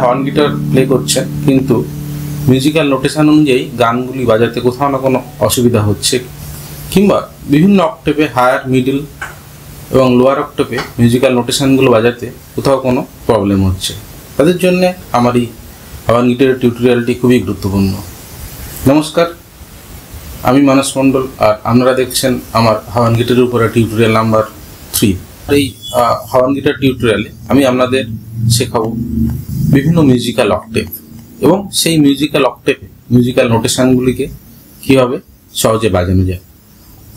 Horn guitar play করছেন কিন্তু musical notation অনুযায়ী গানগুলি বাজাতে কোথাও না কোনো অসুবিধা হচ্ছে, কিংবা বিভিন্ন অক্টেভে হায়ার, মিডল এবং লোয়ার অক্টেভে মিউজিক্যাল নোটেশনগুলো বাজাতে কোথাও কোনো প্রবলেম হচ্ছে, তাদের জন্য আমার এই হর্ন গিটারের টিউটোরিয়ালটি খুবই গুরুত্বপূর্ণ। নমস্কার, আমি মানস মণ্ডল, আর আপনারা দেখছেন আমার হর্ন গিটারের উপরে টিউটোরিয়াল নাম্বার 3। এই হর্ন গিটার টিউটোরিয়ালে আমি আপনাদের শেখাবো বিভিন্ন মিউজিক্যাল অক্টেভ এবং সেই মিউজিক্যাল অক্টেভে মিউজিক্যাল নোটেশনগুলিকে কীভাবে সহজে বাজানো যায়।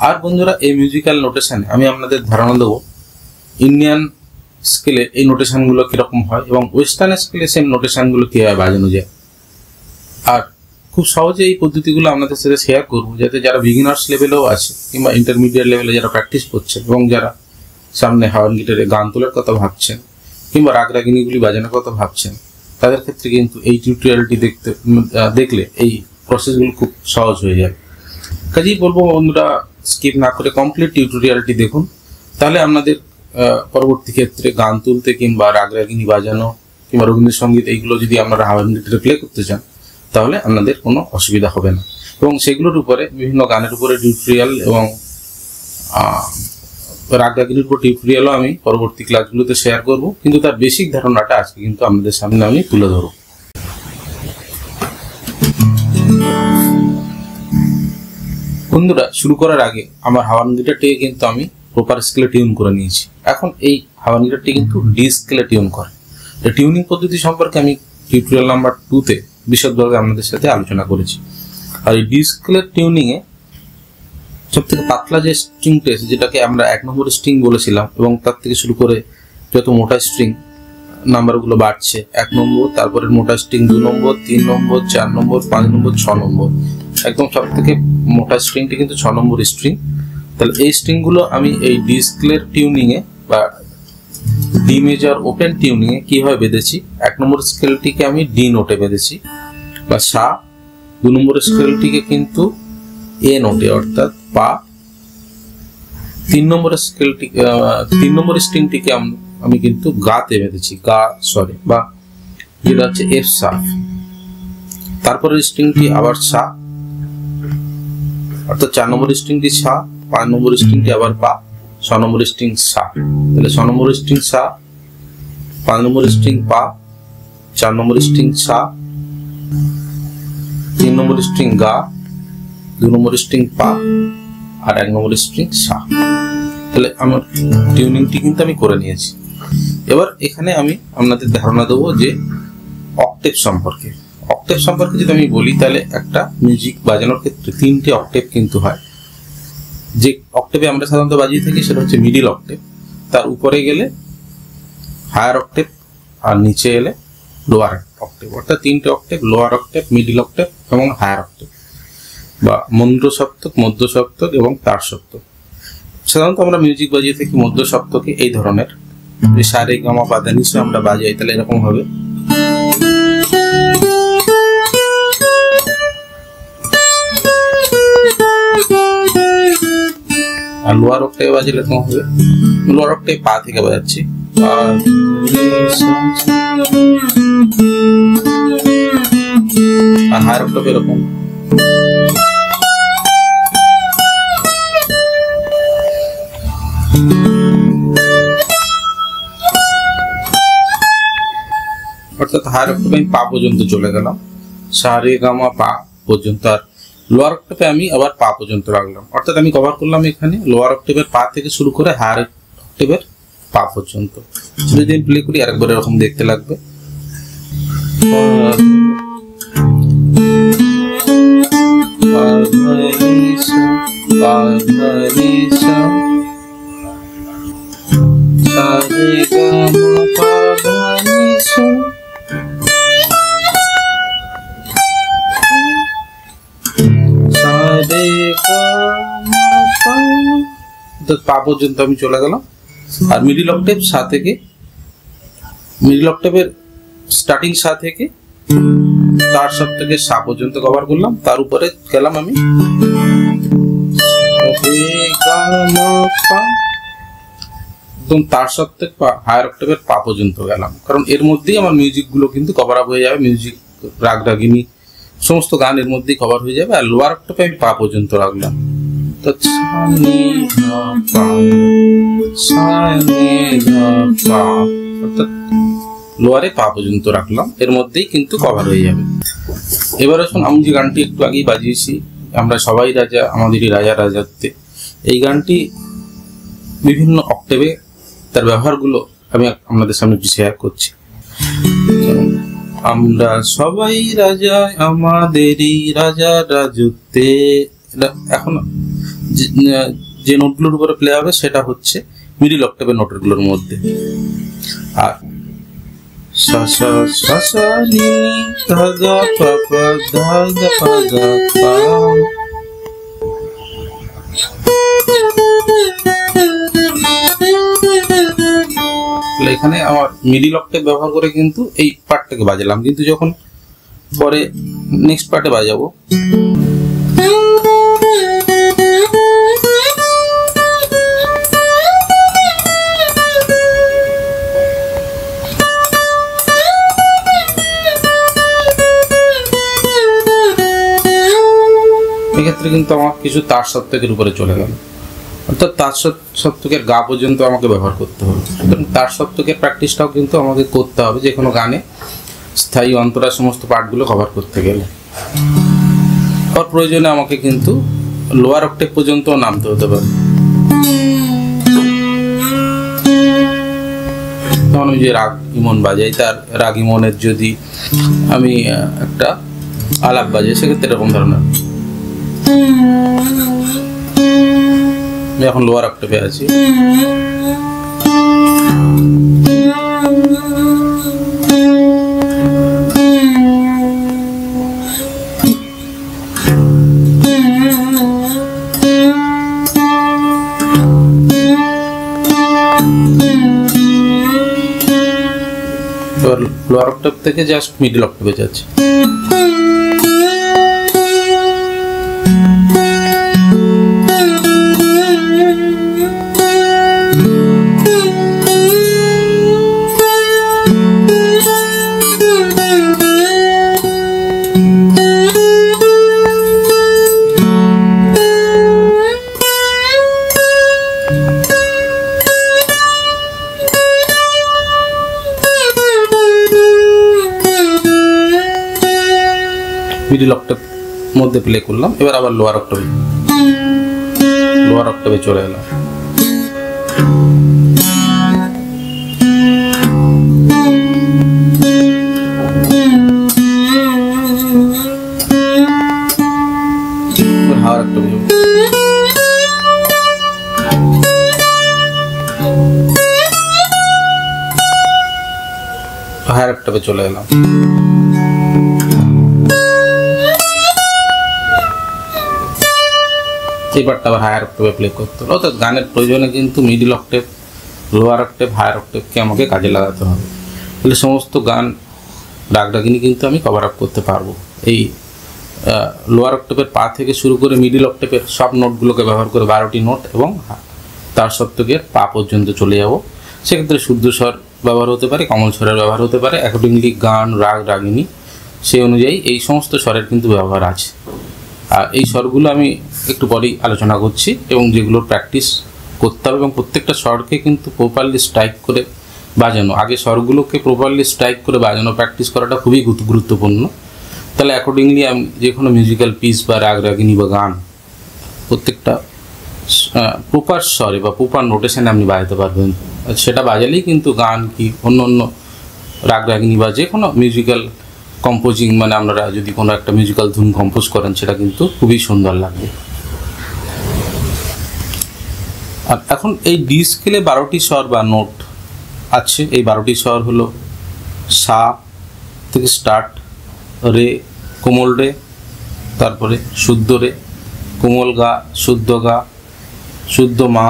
আর বন্ধুরা, এই মিউজিক্যাল নোটেশনে আমি আপনাদের ধারণা দেবো ইন্ডিয়ান স্কেলে এই নোটেশনগুলো কীরকম হয় এবং ওয়েস্টার্ন স্কেলে সেই নোটেশনগুলো কীভাবে বাজানো যায়। আর খুব সহজে এই পদ্ধতিগুলো আপনাদের সাথে শেয়ার করবো, যাতে যারা বিগিনার্স লেভেলেও আছে কিংবা ইন্টারমিডিয়েট লেভেলে যারা প্র্যাকটিস করছেন এবং যারা সামনে হর্ন গিটারে গান তোলার কথা ভাবছেন কিংবা রাগ রাগিনীগুলি বাজানোর কথা ভাবছেন, তাদের ক্ষেত্রে কিন্তু এই টিউটোরিয়ালটি দেখলে এই প্রসেসগুলো খুব সহজ হয়ে যায়। কাজেই বলবো বন্ধুরা, স্কিপ না করে কমপ্লিট টিউটোরিয়ালটি দেখুন, তাহলে আপনাদের পরবর্তী ক্ষেত্রে গান তুলতে কিংবা রাগ রাগিনী বাজানো কিংবা রবীন্দ্রসঙ্গীত এইগুলো যদি আপনারা হর্ন গিটারে প্লে করতে চান তাহলে আপনাদের কোনো অসুবিধা হবে না। এবং সেগুলোর উপরে বিভিন্ন গানের উপরে টিউটোরিয়াল এবং রাগ রাগিনীর উপর টিউটোরিয়ালও আমি পরবর্তী ক্লাসগুলোতে শেয়ার করব, কিন্তু তার বেসিক ধারণাটা আজকে কিন্তু আপনাদের সামনে আমি তুলে ধরব। বন্ধুরা, শুরু করার আগে আমার হর্ন গিটারটিকে কিন্তু আমি প্রপার স্কেলে টিউন করে নিয়েছি। এখন এই হর্ন গিটারটি কিন্তু ডি স্কেলে টিউন করে। এই টিউনিং পদ্ধতি সম্পর্কে আমি টিউটোরিয়াল নাম্বার 2-তে বিশদভাবে আপনাদের সাথে আলোচনা করেছি। আর এই ডি স্কেলের টিউনিংয়ে সব থেকে পাতলা যে স্ট্রিংটা আছে, যেটাকে আমরা 1 নম্বর স্ট্রিং বলেছিলাম, এবং তার থেকে শুরু করে যত মোটা স্ট্রিং নাম্বারগুলো বাড়ছে, 1 নম্বর, তারপরে মোটা স্ট্রিং 2 নম্বর, 3 নম্বর, 4 নম্বর, 5 নম্বর, 6 নম্বর, একদম সব থেকে মোটা স্ট্রিংটি কিন্তু 6 নম্বর স্ট্রিং। তাহলে এই স্ট্রিংগুলো আমি এই ডি স্কেলের টিউনিংয়ে বা ডি মেজর ওপেন টিউনিংয়ে কীভাবে বেঁধেছি, 1 নম্বর স্কেলটিকে আমি ডি নোটে বেঁধেছি বা সা, 2 নম্বর স্কেলটিকে কিন্তু এ নোটে অর্থাৎ পা, 3 নম্বর স্কেলটিকে 3 নম্বর স্ট্রিংটিকে আমি কিন্তু গাতে বেঁধেছি, গা স্বরে, বা যেটা হচ্ছে এফ শার্প। তারপরের স্ট্রিংটি আবার সা, অর্থাৎ 4 নম্বর স্ট্রিংটি সা, 5 নম্বর স্ট্রিংটি আবার পা, 6 নম্বর স্ট্রিং সা। তাহলে 6 নম্বর স্ট্রিং সা, 5 নম্বর স্ট্রিং পা, 4 নম্বর স্ট্রিং সা, 3 নম্বর স্ট্রিং গা, 2 নম্বর স্ট্রিং পা, আর 1 নম্বর স্ট্রিং সা। তাহলে আমার টিউনিংটি কিন্তু আমি করে নিয়েছি। এবার এখানে আমি আপনাদের ধারণা দেবো যে অক্টেভ সম্পর্কে। অক্টেভ সম্পর্কে যদি আমি বলি, তাহলে একটা মিউজিক বাজানোর ক্ষেত্রে 3টে অক্টেভ কিন্তু হয়। যে অক্টেভে আমরা সাধারণত বাজিয়ে থাকি সেটা হচ্ছে মিডিল অক্টেভ, তার উপরে গেলে হায়ার অক্টেভ, আর নিচে এলে লোয়ার অক্টেভ, অর্থাৎ 3টে octave: lower octave, middle octave এবং হায়ার অক্টেভ, বা মন্দ্র সপ্তক, মধ্য সপ্তক এবং তার সপ্তক। সাধারণত আমরা মিউজিক বাজিয়ে থাকি মধ্য সপ্তকে এই ধরনের, যে সা রে গা মা পা ধা নি সা আমরা বাজাই, তাহলে এরকম হবে। আর লোয়ার অক্টেভে বাজলে এরকম হবে। লোয়ার অক্টেভ পা থেকে বাজাচ্ছি, আর হায়ার অক্টেভ এরকম। অর্থাৎ হায়ার অক্টেভে আমি পা পর্যন্ত চলে গেলাম, সা রে গা মা পা পর্যন্ত, আর লোয়ার অক্টেভে আমি আবার পা পর্যন্ত রাখলাম। অর্থাৎ আমি কভার করলাম এখানে লোয়ার অক্টেভের পা থেকে শুরু করে হায়ার অক্টেভের পা পর্যন্ত। যদি আমি প্লে করি আরেকবার এরকম দেখতে লাগবে। পা পর্যন্ত আমি চলে গেলাম। আর মিডিল অক্টেভ সা থেকে, মিডিল অক্টেভের স্টার্টিং সা থেকে তার সপ্তকে সা পর্যন্ত কভার করলাম, তার উপরে গেলাম আমি একদম তার সত্ত্বেক বা হায়ার অক্টেভের পা পর্যন্ত গেলাম, কারণ এর মধ্যেই আমার মিউজিকগুলো কিন্তু কভার আপ হয়ে যাবে। মিউজিক, রাগ রাগিনী সমস্ত গান এর মধ্যেই কভার হয়ে যাবে। আর লোয়ার অক্টেভে আমি পা পর্যন্ত রাখলাম, তো অর্থাৎ লোয়ারে পা পর্যন্ত রাখলাম, এর মধ্যেই কিন্তু কভার হয়ে যাবে। এবার আসুন, আমি যে গানটি একটু আগেই বাজিয়েছি, আমরা সবাই রাজা আমাদেরই রাজা রাজত্বে, এই গানটি বিভিন্ন অক্টেভে তার ব্যবহারগুলো আমি আপনাদের সামনে একটু শেয়ার করছি। আমরা সবাই রাজা আমাদেরই রাজা রাজত্বে, এখন যে নোটগুলোর উপরে প্লে হবে সেটা হচ্ছে মিডিল অক্টেভের নোটগুলোর মধ্যে। আর সা সা সা সা নি ধা গা পা পা ধা গা পা গা পা। এখানে আমার মিডিল অক্টেভ ব্যবহার করে কিন্তু এই পার্টটাকে বাজালাম, কিন্তু যখন পরে নেক্সট পার্টে বাজাবো এক্ষেত্রে কিন্তু আমার কিছু তার সত্ত্বেকের উপরে চলে গেল, অর্থাৎ তার সত্ত্বকের গা পর্যন্ত আমাকে ব্যবহার করতে হবে। সুতরাং তার সত্ত্বকের প্র্যাকটিসটাও কিন্তু আমাকে করতে হবে যে কোনো গানে স্থায়ী অন্তরা সমস্ত পার্টগুলো কভার করতে গেলে। আর প্রয়োজনে আমাকে কিন্তু লোয়ার অক্টেভ পর্যন্ত নামতে হতে পারে। যেমন আমি যে রাগ ইমন বাজাই, তার রাগ ইমনের যদি আমি একটা আলাপ বাজাই, সেক্ষেত্রে এরকম ধরনের, এখন লোয়ার অক্টেভে আছি, লোয়ার অক্টেভ থেকে জাস্ট মিডল অক্টেভে যাচ্ছে। মিডল অক্টেভ মধ্যে প্লে করলাম, এবার আবার লোয়ার অক্টেভে চলে এলাম। হায়ার অক্টেভে চলে এলাম। এই পার্টটা আবার হায়ার অক্টেভে প্লে করতে হলো। অর্থাৎ গানের প্রয়োজনে কিন্তু middle octave, lower octave, higher অক্টেভকে আমাকে কাজে লাগাতে হবে, তাহলে সমস্ত গান রাগ রাগিনী কিন্তু আমি কভার আপ করতে পারবো। এই লোয়ার অক্টেভের পা থেকে শুরু করে মিডল অক্টেভের সব নোটগুলোকে ব্যবহার করে 12টি নোট এবং তার সত্ত্বকের পা পর্যন্ত চলে যাব। সেক্ষেত্রে শুদ্ধ স্বর ব্যবহার হতে পারে, কমল স্বরের ব্যবহার হতে পারে, অ্যাকর্ডিংলি গান রাগ রাগিনী সেই অনুযায়ী এই সমস্ত স্বরের কিন্তু ব্যবহার আছে। আর এই স্বরগুলো আমি একটু পরেই আলোচনা করছি এবং যেগুলোর প্র্যাকটিস করতে হবে, এবং প্রত্যেকটা স্বরকে কিন্তু প্রপারলি স্ট্রাইক করে বাজানো, আগে স্বরগুলোকে প্রপারলি স্ট্রাইক করে বাজানো প্র্যাকটিস করাটা খুবই গুরুত্বপূর্ণ। তাহলে অ্যাকর্ডিংলি আমি যে কোনো মিউজিক্যাল পিস বা রাগ রাগিনী বা গান প্রত্যেকটা প্রপার স্বরে বা প্রপার নোটেশনে আপনি বাজাতে পারবেন। সেটা বাজালেই কিন্তু গান কি অন্য অন্য রাগ রাগিনী বা যে কোনো মিউজিক্যাল কম্পোজিং, মানে আপনারা যদি কোনো একটা মিউজিক্যাল ধুন কম্পোজ করেন সেটা কিন্তু খুবই সুন্দর লাগবে। আর এখন এই ডি স্কেলে 12টি স্বর বা নোট আছে। এই 12টি স্বর হলো সা থেকে স্টার্ট, রে, কোমল রে, তারপরে শুদ্ধ রে, কোমল গা, শুদ্ধ গা, শুদ্ধ মা,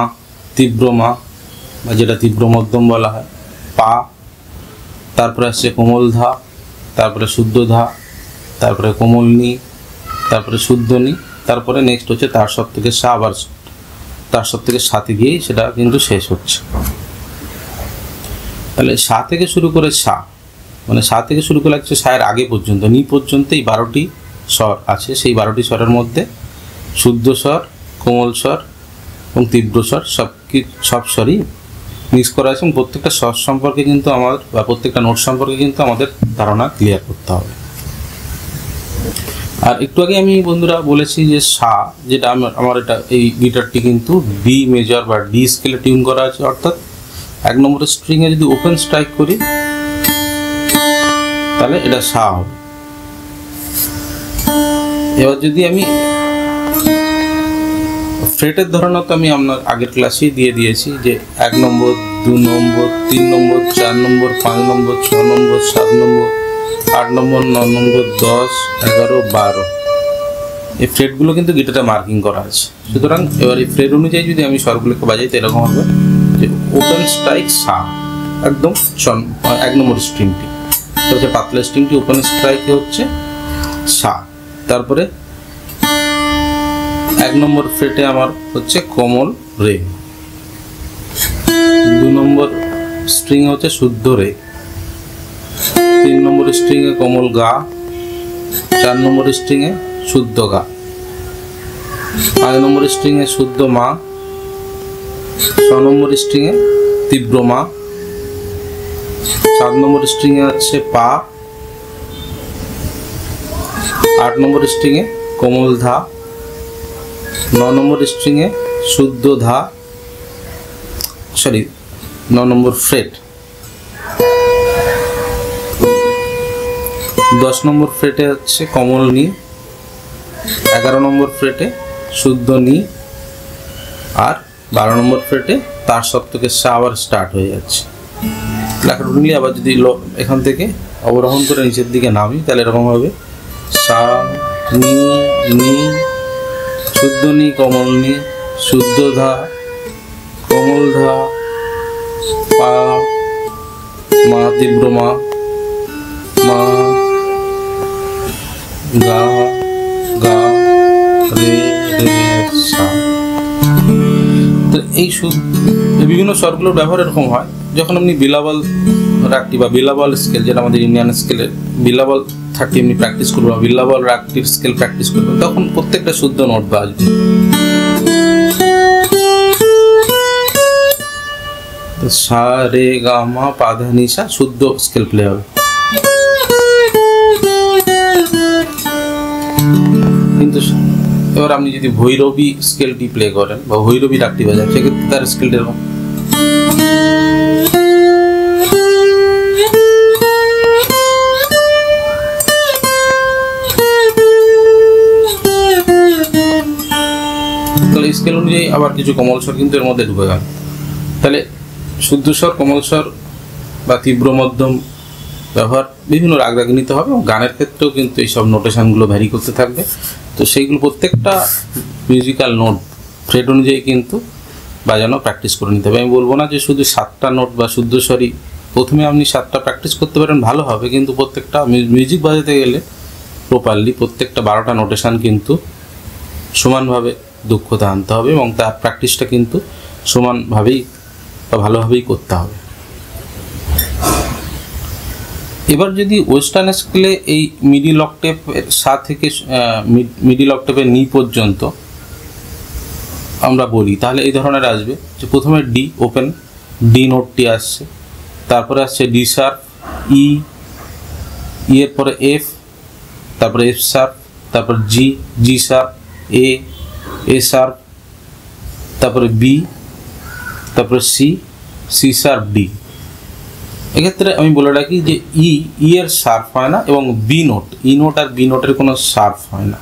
তীব্র মা বা যেটা তীব্র মধ্যম বলা হয়, পা, তারপরে আসছে কোমল ধা, তারপরে শুদ্ধ ধা, তারপরে কোমল নি, তারপরে শুদ্ধ নি, তারপরে নেক্সট হচ্ছে তার সত্ত্বকের সা, আবার তার সত্ত্বকের সাথে গিয়েই সেটা কিন্তু শেষ হচ্ছে। তাহলে সা থেকে শুরু করে সা, মানে সা থেকে শুরু করে হচ্ছে সায়ের আগে পর্যন্ত নি পর্যন্ত এই 12টি স্বর আছে। সেই 12টি স্বরের মধ্যে শুদ্ধ স্বর, কোমল স্বর এবং তীব্র স্বর সব স্বরই মিক্স করা আছে। এবং প্রত্যেকটা স্বর সম্পর্কে কিন্তু আমাদের বা প্রত্যেকটা নোট সম্পর্কে কিন্তু আমাদের ধারণা ক্লিয়ার করতে হবে। আর একটু আগে আমি বন্ধুরা বলেছি যে সা, যেটা আমার এটা এই গিটারটি কিন্তু ডি মেজর বা ডি স্কেলে টিউন করা আছে, অর্থাৎ 1 নম্বরের স্ট্রিংয়ে যদি ওপেন স্ট্রাইক করি তাহলে এটা সা হবে। এবার যদি আমি ফ্রেটের ধারণা তো আমি আপনার আগের ক্লাসেই দিয়ে দিয়েছি যে 1 নম্বর, 2 নম্বর, 3 নম্বর, 4 নম্বর, 5 নম্বর, 6 নম্বর, 7 নম্বর, 8 নম্বর, 9 নম্বর, 10, 11, 12 এই ফ্রেটগুলো কিন্তু গিটারে মার্কিং করা আছে। সুতরাং এবার এই ফ্রেট অনুযায়ী যদি আমি স্বরগুলোকে বাজাই তো এরকম হবে যে ওপেন স্ট্রাইক সা, একদম 1 নম্বর স্ট্রিংটি হচ্ছে পাতলা স্ট্রিংটি ওপেন স্ট্রাইকে হচ্ছে সা। তারপরে 1 নম্বর ফ্রেটে আমার হচ্ছে কোমল রে, 2 নম্বর স্ট্রিং হচ্ছে শুদ্ধ রে, 3 নম্বর স্ট্রিংয়ে কোমল গা, 4 নম্বর স্ট্রিংয়ে শুদ্ধ গা, 5 নম্বর স্ট্রিংয়ে শুদ্ধ মা, 6 নম্বর স্ট্রিংয়ে তীব্র মা, 7 নম্বর স্ট্রিংয়ে আছে পা, 8 নম্বর স্ট্রিংয়ে কোমল ধা, 9 নম্বর স্ট্রিংয়ে শুদ্ধ ধা, 9 নম্বর ফ্রেট, 10 নম্বর ফ্রেটে হচ্ছে কোমল নি, 11 নম্বর ফ্রেটে শুদ্ধ নি, আর 12 নম্বর ফ্রেটে তার সপ্তকে সা আবার স্টার্ট হয়ে যাচ্ছে। লেখাটা নিলে আবার যদি এখান থেকে অবরোহণ করে নিচের দিকে নামি তাহলে এরকম হবে সা নি নি, শুদ্ধ নি, কোমল নি, শুদ্ধ ধা, কোমল ধা, পা, মা তীব্র মা, মা, গা গা রে রে সা। তো এই বিভিন্ন স্বরগুলোর ব্যবহার এরকম হয় যখন আপনি বিলাবল রাগটি বা বিলাবল স্কেল, যেটা আমাদের ইন্ডিয়ান স্কেলে বিলাবল 30 এমনি প্র্যাকটিস করবো বা বিলাবল রাগটির স্কেল প্র্যাকটিস করবো, তখন প্রত্যেকটা শুদ্ধ নোট বাজবে। তো সা রে গা মা পা ধা নি সা শুদ্ধ স্কেল প্লে হবে। কিন্তু এবার আপনি যদি ভৈরবী স্কেলটি প্লে করেন বা ভৈরবী রাগটি বাজান, সেক্ষেত্রে তার স্কেলটা এরকম। তাহলে স্কেল অনুযায়ী আবার কিছু কোমল স্বর কিন্তু এর মধ্যে ঢুকে গেল। তাহলে শুদ্ধ স্বর, কোমল স্বর বা তীব্র মধ্যম ব্যবহার বিভিন্ন রাগ রাগে নিতে হবে, এবং গানের ক্ষেত্রেও কিন্তু এইসব নোটেশনগুলো ভ্যারি করতে থাকবে। তো সেইগুলো প্রত্যেকটা মিউজিক্যাল নোট ফ্রেট অনুযায়ী কিন্তু বাজানো প্র্যাকটিস করে নিতে হবে। আমি বলবো না যে শুধু 7টা নোট বা শুদ্ধ স্বরই, প্রথমে আপনি 7টা প্র্যাকটিস করতে পারেন ভালো হবে, কিন্তু প্রত্যেকটা মিউজিক বাজাতে গেলে প্রপারলি প্রত্যেকটা 12টা নোটেশন কিন্তু সমানভাবে দক্ষতা আনতে হবে, এবং তার প্র্যাকটিসটা কিন্তু সমানভাবেই বা ভালোভাবেই করতে হবে। এবার যদি ওয়েস্টার্ন স্কেলে এই মিডিল অক্টেভের সা থেকে মিডিল অক্টেভের নি পর্যন্ত আমরা বলি, তাহলে এই ধরনের আসবে যে প্রথমে ডি ওপেন ডি নোটটি আসছে, তারপরে আসছে ডি শার্প, ই, এর পরে এফ, তারপরে এফ শার্প, তারপর জি, জি শার্প, এ শার্প, তারপরে বি, তারপরে সি, সি শার্প, ডি। এক্ষেত্রে আমি বলে রাখি যে ই এর শার্প হয় না, এবং বি নোট, ই নোট আর বি নোটের কোনো শার্প হয় না।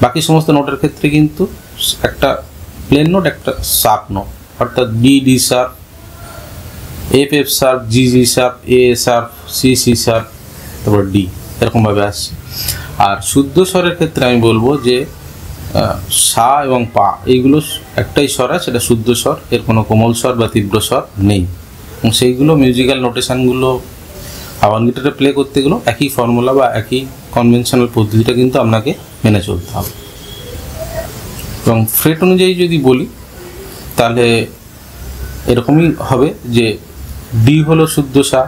বাকি সমস্ত নোটের ক্ষেত্রে কিন্তু একটা প্লেন নোট, একটা শার্প নোট, অর্থাৎ D D sharp, F F sharp, G G sharp, A sharp, C C sharp, তারপর ডি, এরকমভাবে আসছে। আর শুদ্ধ স্বরের ক্ষেত্রে আমি বলবো যে সা এবং পা এইগুলো একটাই স্বর আছে, সেটা শুদ্ধ স্বর, এর কোনো কোমল স্বর বা তীব্র স্বর নেই, এবং সেইগুলো মিউজিক্যাল নোটেশনগুলো হাওয়ান গিটারে প্লে করতে গেলেও একই ফর্মুলা বা একই কনভেনশনাল পদ্ধতিটা কিন্তু আপনাকে মেনে চলতে হবে। এবং ফ্রেট অনুযায়ী যদি বলি তাহলে এরকমই হবে যে ডি হলো শুদ্ধ সা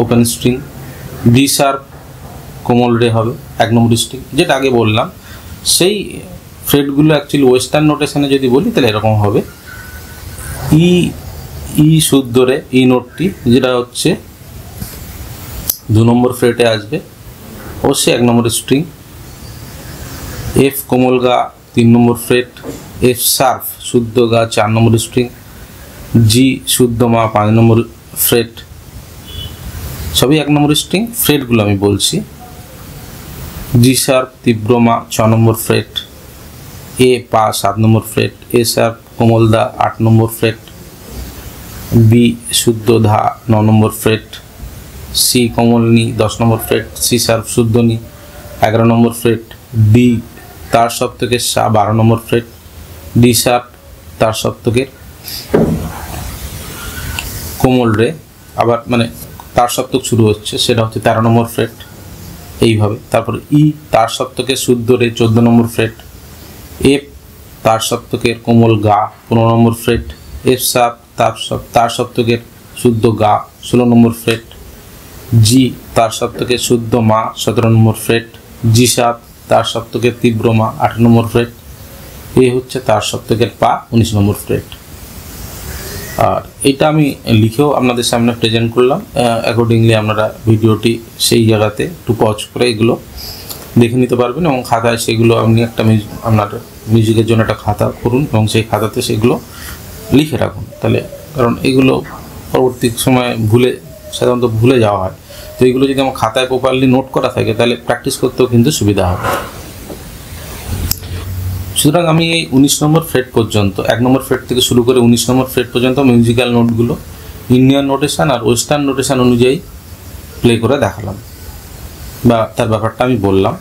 ওপেন স্ট্রিং, ডি শার্প কোমল রে হবে 1 নম্বর স্ট্রিং, যেটা আগে বললাম। সেই ফ্রেটগুলো অ্যাকচুয়ালি ওয়েস্টার্ন নোটেশনে যদি বলি তাহলে এরকম হবে, ই শুদ্ধ রে ই নোটটি যেটা হচ্ছে 2 নম্বর ফ্রেটে আসবে, অবশ্যই 1 নম্বর স্ট্রিং। এফ কোমল গা 3 নম্বর ফ্রেট, এফ শার্প শুদ্ধ গা 4 নম্বর স্ট্রিং, জি শুদ্ধ মা 5 নম্বর ফ্রেট, সবই 1 নম্বর স্ট্রিং। ফ্রেটগুলো আমি বলছি, জি শার্প তীব্র মা 6 নম্বর ফ্রেট, এ পা 7 নম্বর ফ্রেট, এ শার্প কোমল দা 8 নম্বর ফ্রেট, বি শুদ্ধ ধা 9 নম্বর ফ্রেট, সি কোমল নি 10 নম্বর ফ্রেট, সি শার্প শুদ্ধ নি 11 নম্বর ফ্রেট, ডি তার সপ্তকের সা 12 নম্বর ফ্রেট, ডি শার্প তার সপ্তকের কোমল রে, আবার মানে তার সপ্তক শুরু হচ্ছে সেটা হচ্ছে 13 নম্বর ফ্রেট, এইভাবে। তারপরে ই তার সপ্তকের শুদ্ধ রে 14 নম্বর ফ্রেট, এফ তার সপ্তকের কোমল গা 15 নম্বর ফ্রেট, এফ শার্প তার সপ্তকের শুদ্ধ গা 16 নম্বর ফ্রেট, জি তার সপ্তকের শুদ্ধ মা 17 নম্বর ফ্রেট, জি শার্প তার সপ্তকের তীব্র মা 18 নম্বর ফ্রেট, এ হচ্ছে তার সপ্তকের পা 19 নম্বর ফ্রেট। আর এটা আমি লিখেও আপনাদের সামনে প্রেজেন্ট করলাম, অ্যাকর্ডিংলি আপনারা ভিডিওটি সেই জায়গাতে একটু পজ করে এগুলো দেখে নিতে পারবেন, এবং খাতায় সেগুলো আপনি একটা আপনার মিউজিকের জন্য একটা খাতা করুন এবং সেই খাতাতে সেগুলো লিখে রাখুন। তাহলে কারণ এগুলো পরবর্তী সময় সাধারণত ভুলে যাওয়া হয়, তো এগুলো যদি আমার খাতায় প্রপারলি নোট করা থাকে তাহলে প্র্যাকটিস করতেও কিন্তু সুবিধা হবে। সুতরাং আমি এই 19 নম্বর ফ্রেট পর্যন্ত, 1 নম্বর ফ্রেট থেকে শুরু করে 19 নম্বর ফ্রেট পর্যন্ত মিউজিক্যাল নোটগুলো ইন্ডিয়ান নোটেশন আর ওয়েস্টার্ন নোটেশন অনুযায়ী প্লে করে দেখালাম, বা তার ব্যাপারটা আমি বললাম।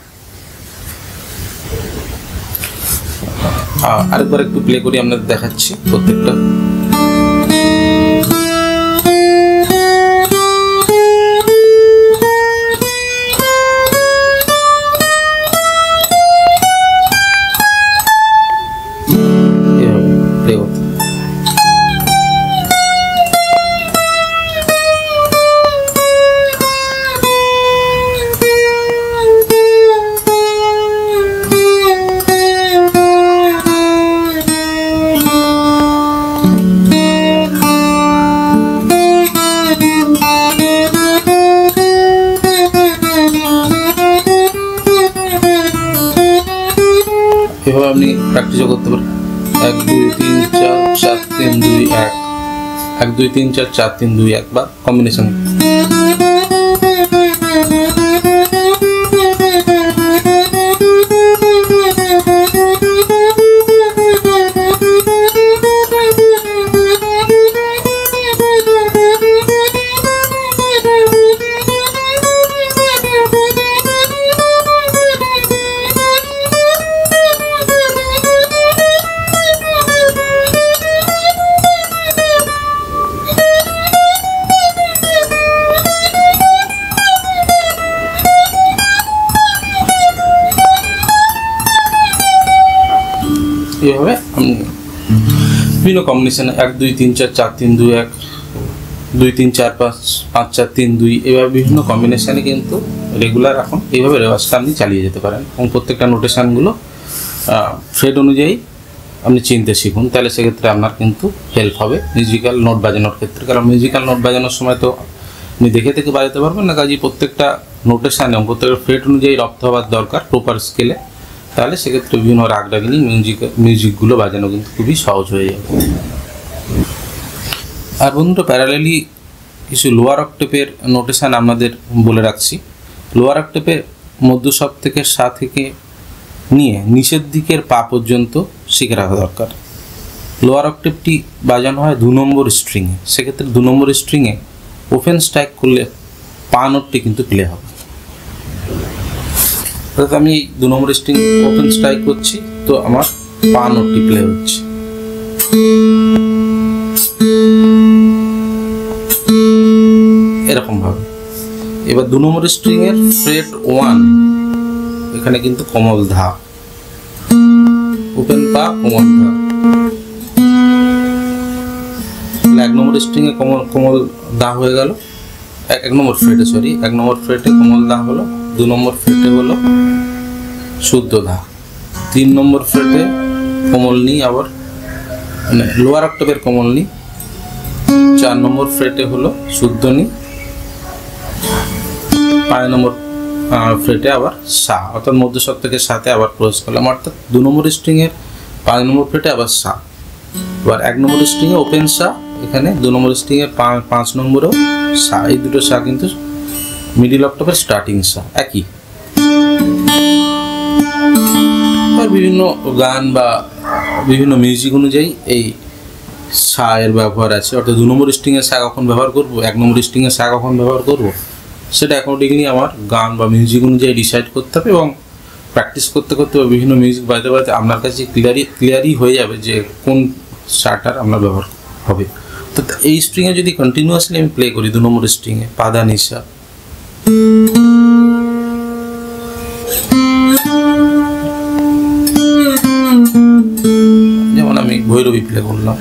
আরেকবার একটু প্লে করি, আপনাদের দেখাচ্ছি প্রত্যেকটা। এভাবে আপনি প্র্যাকটিসও করতে পারেন। 1 2 3 4 7 3 2 1, 1 2 3 4 4 3 2 1 বা কম্বিনেশন। এইভাবে আমি বিভিন্ন কম্বিনেশনে 1 2 3 4 4 3 2 1, 2 3 4 5 5 4 3 2, এভাবে বিভিন্ন কম্বিনেশনে কিন্তু রেগুলার এখন এইভাবে রেওয়াজটা আপনি চালিয়ে যেতে পারেন, এবং প্রত্যেকটা নোটেশনগুলো ফ্রেড অনুযায়ী আপনি চিনতে শিখুন। তাহলে সেক্ষেত্রে আপনার কিন্তু হেল্প হবে মিউজিক্যাল নোট বাজানোর ক্ষেত্রে। কারণ মিউজিক্যাল নোট বাজানোর সময় তো আপনি দেখে থেকে বাজাতে পারবেন না, কাজেই প্রত্যেকটা নোটেশন এবং প্রত্যেকটা ফ্রেড অনুযায়ী রপ্ত হওয়ার দরকার প্রপার স্কেলে। তাহলে সেক্ষেত্রে বিভিন্ন রাগরাগিনী মিউজিকগুলো বাজানো কিন্তু খুবই সহজ হয়ে যাবে। আর বন্ধুরা, প্যারালালি কিছু লোয়ার অক্টেপের নোটেশন আপনাদের বলে রাখছি। লোয়ার অক্টেপের মধ্য সপ্তকের সা থেকে নিয়ে নিচের দিকের পা পর্যন্ত শিখে রাখা দরকার। লোয়ার অক্টেপটি বাজানো হয় 2 নম্বর স্ট্রিংয়ে, সেক্ষেত্রে 2 নম্বর স্ট্রিংয়ে ওপেন স্ট্রাইক করলে পা নোটটি কিন্তু প্লে হবে। অর্থাৎ আমি 2 নম্বর স্ট্রিং ওপেন স্ট্রাইক করছি, তো আমার পা নোটটি প্লে হচ্ছে। এরকম ভাবে এবার 2 নম্বর স্ট্রিং এর ফ্রেট 1 এখানে কিন্তু কোমল ধা, ওপেন পা কোমল ধা, তাহলে 1 নম্বর স্ট্রিংয়ে কোমল দা হয়ে গেল, 1 নম্বর ফ্রেটে, সরি 1 নম্বর ফ্রেটে কোমল দা হলো, 2 নম্বর ফ্রেটে হলো শুদ্ধ দা, 3 নম্বর ফ্রেটে কোমল নি, আবার মানে লোয়ার অক্টাভের কোমল নি, 4 নম্বর ফ্রেটে হলো শুদ্ধ নি, 5 নম্বর ফ্রেটে আবার সা, অর্থাৎ মধ্যস্বরটাকে সাথে আবার প্রয়োগ করলাম, অর্থাৎ 2 নম্বর স্ট্রিংয়ের 5 নম্বর ফ্রেটে আবার সা। এবার 1 নম্বর স্ট্রিংয়ে ওপেন সা, এখানে 2 নম্বর স্ট্রিংয়ের 5 নম্বরেও সা, এই দুটো সা কিন্তু মিডিল অক্টাভের স্টার্টিং সা একই। বিভিন্ন গান বা বিভিন্ন মিউজিক অনুযায়ী এই সা এর ব্যবহার আছে, অর্থাৎ 2 নম্বর স্ট্রিংয়ে সা কখন ব্যবহার করব, 1 নম্বর স্ট্রিংয়ে সা কখন ব্যবহার করব, সেটা অ্যাকর্ডিংলি আমার গান বা মিউজিক অনুযায়ী ডিসাইড করতে হবে, এবং প্র্যাকটিস করতে করতে বা বিভিন্ন মিউজিক বাজাতে বাজাতে আপনার কাছে ক্লিয়ারই হয়ে যাবে যে কোন সাটার আপনার ব্যবহার হবে। তো এই স্ট্রিংয়ে যদি কন্টিনিউয়াসলি আমি প্লে করি 2 নম্বর স্ট্রিংয়ে পাদা নিশা, যেমন আমি ভৈরবী প্লে করলাম,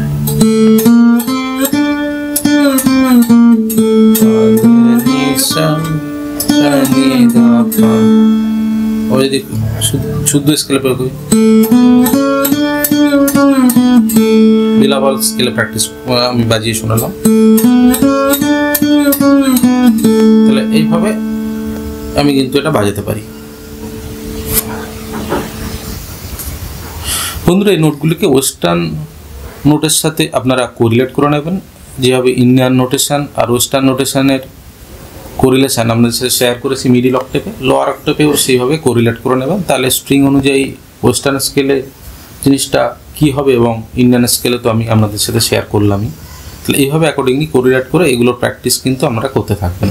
ও যদি শুদ্ধ স্কেলে প্রয়োগ করি, বিলাবল স্কেলে প্র্যাকটিস আমি বাজিয়ে শোনালাম, তাহলে এইভাবে আমি কিন্তু এটা বাজাতে পারি। বন্ধুরা, এই নোটগুলিকে ওয়েস্টার্ন নোটের সাথে আপনারা কোরিলেট করে নেবেন, যেভাবে ইন্ডিয়ান নোটেশন আর ওয়েস্টার্ন নোটেশনের কোরিলেশন আপনাদের সাথে শেয়ার করেছি মিডিল অক্টেভে, লোয়ার অক্টেভেও সেইভাবে কোরিলেট করে নেবেন, তাহলে স্ট্রিং অনুযায়ী ওয়েস্টার্ন স্কেলে জিনিসটা কী হবে এবং ইন্ডিয়ান স্কেলে তো আমি আপনাদের সাথে শেয়ার করলামই, তাহলে এইভাবে অ্যাকর্ডিংলি কোরিলেট করে এগুলোর প্র্যাকটিস কিন্তু আমরা করতে থাকবেন।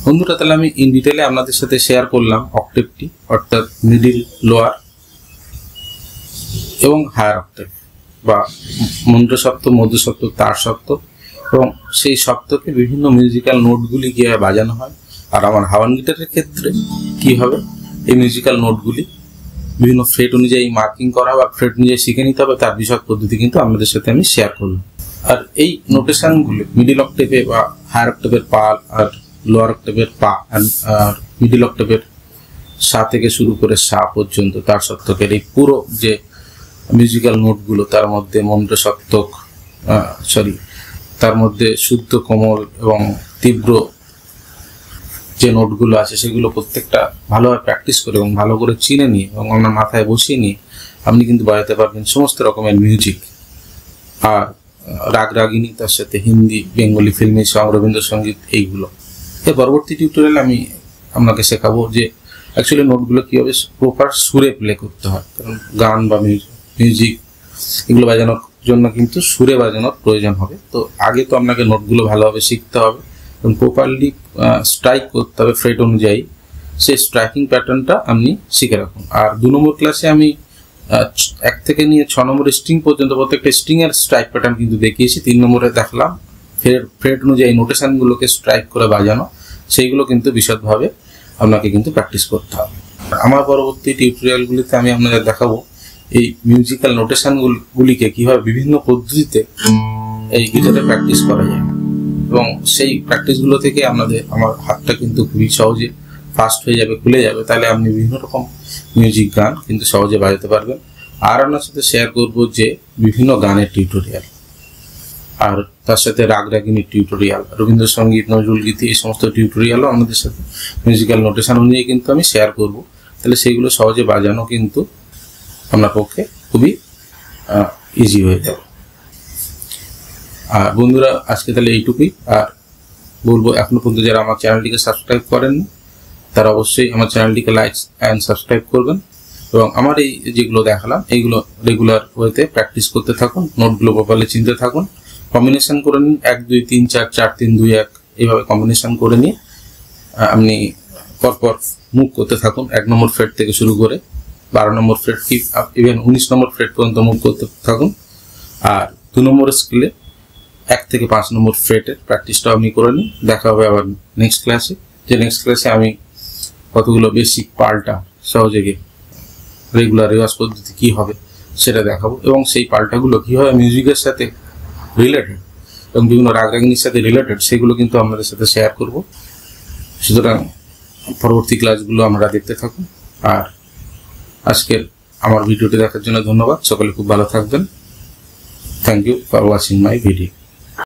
বন্ধুরা, তাহলে আমি ইন ডিটেলে আপনাদের সাথে শেয়ার করলাম অক্টেভটি, অর্থাৎ মিডিল, লোয়ার এবং হায়ার অক্টেভ বা মন্ত্র সপ্তক, মধ্য সপ্তক, তার সপ্তক, এবং সেই সপ্তকে বিভিন্ন মিউজিক্যাল নোটগুলি কীভাবে বাজানো হয়, আর আমার হাওয়ান গিটারের ক্ষেত্রে কী হবে এই মিউজিক্যাল নোটগুলি বিভিন্ন ফ্রেট অনুযায়ী মার্কিং করা বা ফ্রেট অনুযায়ী শিখে নিতে হবে, তার বিশদ পদ্ধতি কিন্তু আপনাদের সাথে আমি শেয়ার করলাম। আর এই নোটেশনগুলি মিডিল অক্টেভে বা হায়ার অক্টেভের পা আর লোয়ার অক্টেভের পা আর মিডিল অক্টেভের সা থেকে শুরু করে সা পর্যন্ত তার সপ্তকের এই পুরো যে মিউজিক্যাল নোটগুলো, তার মধ্যে মন্ত্র সপ্তক, তার মধ্যে শুদ্ধ, কোমল এবং তীব্র যে নোটগুলো আছে সেগুলো প্রত্যেকটা ভালোভাবে প্র্যাকটিস করে এবং ভালো করে চিনে নিয়ে এবং আপনার মাথায় বসিয়ে নিয়ে আপনি কিন্তু বাজাতে পারবেন সমস্ত রকমের মিউজিক। আর রাগ রাগিনী, তার সাথে হিন্দি, বেঙ্গলি ফিল্মি সং, রবীন্দ্রসঙ্গীত, এইগুলো। এর পরবর্তী টিউটোরিয়ালে আমি আপনাকে শেখাবো যে অ্যাকচুয়ালি নোটগুলো কীভাবে প্রপার সুরে প্লে করতে হয়, কারণ গান বা মিউজিক এগুলো বাজানোর জন্য কিন্তু সুরে বাজানোর প্রয়োজন হবে। তো আগে তো আপনাকে নোটগুলো ভালোভাবে শিখতে হবে এবং প্রপারলি স্ট্রাইক করতে হবে ফ্রেট অনুযায়ী, সেই স্ট্রাইকিং প্যাটার্নটা আপনি শিখে রাখুন। আর 2 নম্বর ক্লাসে আমি 1 থেকে নিয়ে 6 নম্বর স্ট্রিং পর্যন্ত প্রত্যেকটা স্ট্রিংয়ের স্ট্রাইক প্যাটার্ন কিন্তু দেখিয়েছি। 3 নম্বরে দেখলাম ফ্রেট অনুযায়ী নোটেশনগুলোকে স্ট্রাইক করে বাজানো, সেইগুলো কিন্তু বিশদভাবে আপনাকে কিন্তু প্র্যাকটিস করতে হবে। আমার পরবর্তী টিউটোরিয়ালগুলিতে আমি আপনাদের দেখাবো এই মিউজিক্যাল নোটেশনগুলিকে কীভাবে বিভিন্ন পদ্ধতিতে এই গিটারে প্র্যাকটিস করা যায়, এবং সেই প্র্যাকটিসগুলো থেকে আমার হাতটা কিন্তু খুবই সহজে ফাস্ট হয়ে যাবে, খুলে যাবে, তাহলে আপনি বিভিন্ন রকম মিউজিক গান কিন্তু সহজে বাজাতে পারবেন। আর আপনার সাথে শেয়ার করব যে বিভিন্ন গানের টিউটোরিয়াল, আর তার সাথে রাগ রাগিনীর টিউটোরিয়াল, রবীন্দ্রসঙ্গীত, নজরুল গীতি, এই সমস্ত টিউটোরিয়ালও আমাদের সাথে মিউজিক্যাল নোটেশন অনুযায়ী কিন্তু আমি শেয়ার করব, তাহলে সেইগুলো সহজে বাজানো কিন্তু আপনার পক্ষে খুবই ইজি হয়ে যাবে। আর বন্ধুরা, আজকে তাহলে এইটুকুই। আর বলবো, এখনো পর্যন্ত যারা আমার চ্যানেলটিকে সাবস্ক্রাইব করেননি তারা অবশ্যই আমার চ্যানেলটিকে লাইক অ্যান্ড সাবস্ক্রাইব করবেন, এবং আমার এই যেগুলো দেখালাম এইগুলো রেগুলার ওয়েতে প্র্যাকটিস করতে থাকুন, নোটগুলো প্রপারলি চিনতে থাকুন, কম্বিনেশন করে নিন 1 2 3 4 4 3 2 1 এইভাবে কম্বিনেশন করে নিয়ে আপনি পরপর মুভ করতে থাকুন। 1 নম্বর ফ্রেট থেকে শুরু করে 12 নম্বর ফ্রেট, ইভেন 19 নম্বর ফ্রেট পর্যন্ত মুভ করতে থাকুন। আর 2 নম্বর স্কেলে 1 থেকে 5 নম্বর ফ্রেটের প্র্যাকটিসটা আপনি করে নিন। দেখা হবে আবার নেক্সট ক্লাসে, যে নেক্সট ক্লাসে আমি কতগুলো বেসিক পাল্টা সহজে রেগুলার রেওয়াজ পদ্ধতি কী হবে সেটা দেখাবো, এবং সেই পাল্টাগুলো কীভাবে মিউজিকের সাথে রিলেটেড এবং বিভিন্ন রাগরাগিনীর সাথে রিলেটেড সেগুলো কিন্তু আপনাদের সাথে শেয়ার করব। সুতরাং পরবর্তী ক্লাসগুলো আমরা দেখতে থাকুন। আর আজকের আমার ভিডিওটি দেখার জন্য ধন্যবাদ। সকলে খুব ভালো থাকবেন। Thank you for watching my video.